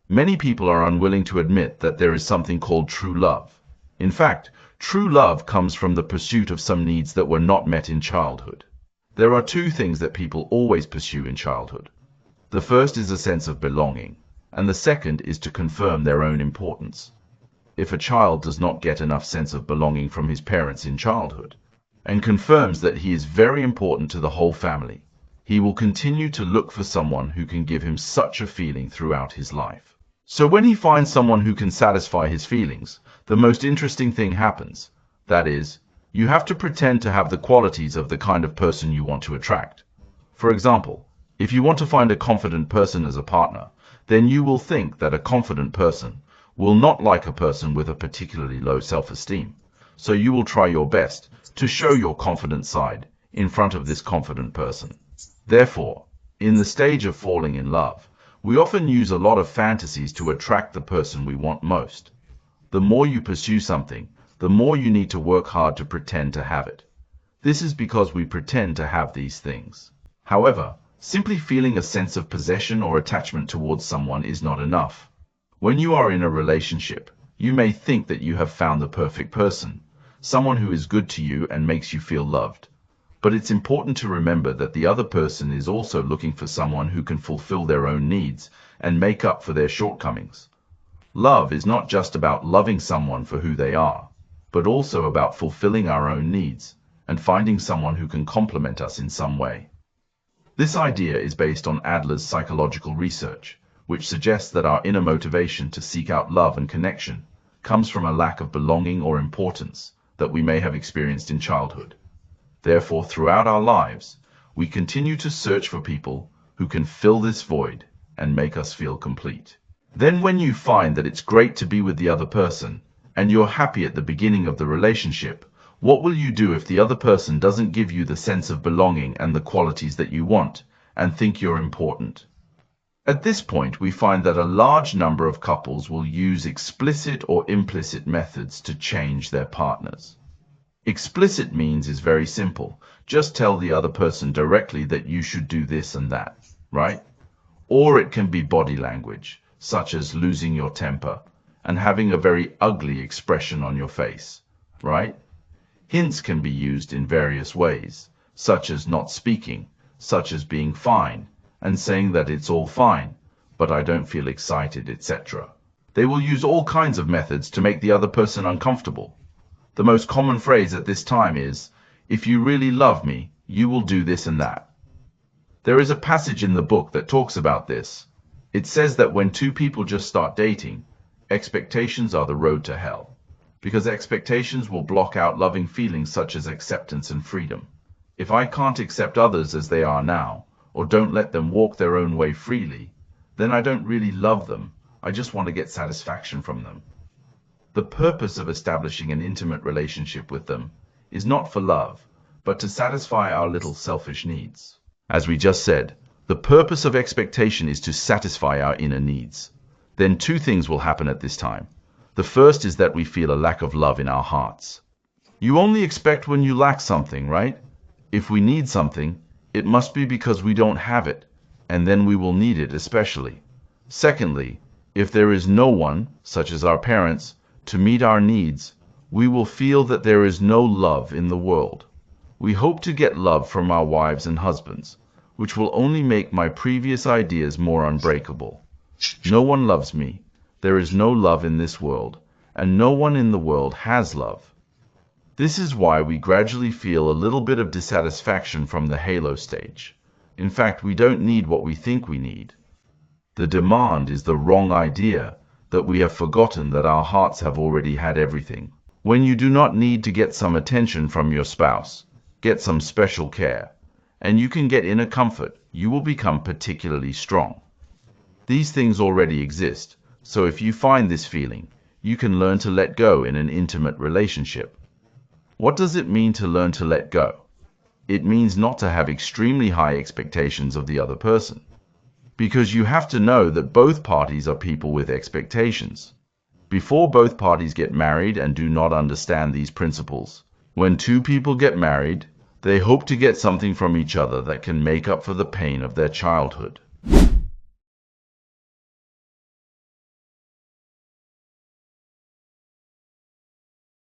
Many people are unwilling to admit that there is something called true love. In fact, true love comes from the pursuit of some needs that were not met in childhood. There are two things that people always pursue in childhood. The first is a sense of belonging, and the second is to confirm their own importance. If a child does not get enough sense of belonging from his parents in childhood, and confirms that he is very important to the whole family, he will continue to look for someone who can give him such a feeling throughout his life. So when he finds someone who can satisfy his feelings, the most interesting thing happens. That is, you have to pretend to have the qualities of the kind of person you want to attract. For example, if you want to find a confident person as a partner, then you will think that a confident person will not like a person with a particularly low self-esteem. So you will try your best to show your confident side in front of this confident person. Therefore, in the stage of falling in love, we often use a lot of fantasies to attract the person we want most. The more you pursue something, the more you need to work hard to pretend to have it. This is because we pretend to have these things. However, simply feeling a sense of possession or attachment towards someone is not enough. When you are in a relationship, you may think that you have found the perfect person, someone who is good to you and makes you feel loved. But it's important to remember that the other person is also looking for someone who can fulfill their own needs and make up for their shortcomings. Love is not just about loving someone for who they are, but also about fulfilling our own needs and finding someone who can complement us in some way. This idea is based on Adler's psychological research, which suggests that our inner motivation to seek out love and connection comes from a lack of belonging or importance that we may have experienced in childhood. Therefore, throughout our lives, we continue to search for people who can fill this void and make us feel complete. Then when you find that it's great to be with the other person, and you're happy at the beginning of the relationship, what will you do if the other person doesn't give you the sense of belonging and the qualities that you want, and think you're important? At this point, we find that a large number of couples will use explicit or implicit methods to change their partners. Explicit means is very simple. Just tell the other person directly that you should do this and that, right? Or it can be body language, such as losing your temper and having a very ugly expression on your face, right? Hints can be used in various ways, such as not speaking, such as being fine, and saying that it's all fine, but I don't feel excited, etc. They will use all kinds of methods to make the other person uncomfortable. The most common phrase at this time is, "If you really love me, you will do this and that." There is a passage in the book that talks about this. It says that when two people just start dating, expectations are the road to hell, because expectations will block out loving feelings such as acceptance and freedom. If I can't accept others as they are now, or don't let them walk their own way freely, then I don't really love them. I just want to get satisfaction from them. The purpose of establishing an intimate relationship with them is not for love, but to satisfy our little selfish needs. As we just said, the purpose of expectation is to satisfy our inner needs. Then two things will happen at this time. The first is that we feel a lack of love in our hearts. You only expect when you lack something, right? If we need something, it must be because we don't have it, and then we will need it especially. Secondly, if there is no one, such as our parents, to meet our needs, we will feel that there is no love in the world. We hope to get love from our wives and husbands, which will only make my previous ideas more unbreakable. No one loves me. There is no love in this world, and no one in the world has love. This is why we gradually feel a little bit of dissatisfaction from the halo stage. In fact, we don't need what we think we need. The demand is the wrong idea, that we have forgotten that our hearts have already had everything. When you do not need to get some attention from your spouse, get some special care, and you can get inner comfort, you will become particularly strong. These things already exist, so if you find this feeling, you can learn to let go in an intimate relationship. What does it mean to learn to let go? It means not to have extremely high expectations of the other person. Because you have to know that both parties are people with expectations. Before both parties get married and do not understand these principles, when two people get married, they hope to get something from each other that can make up for the pain of their childhood.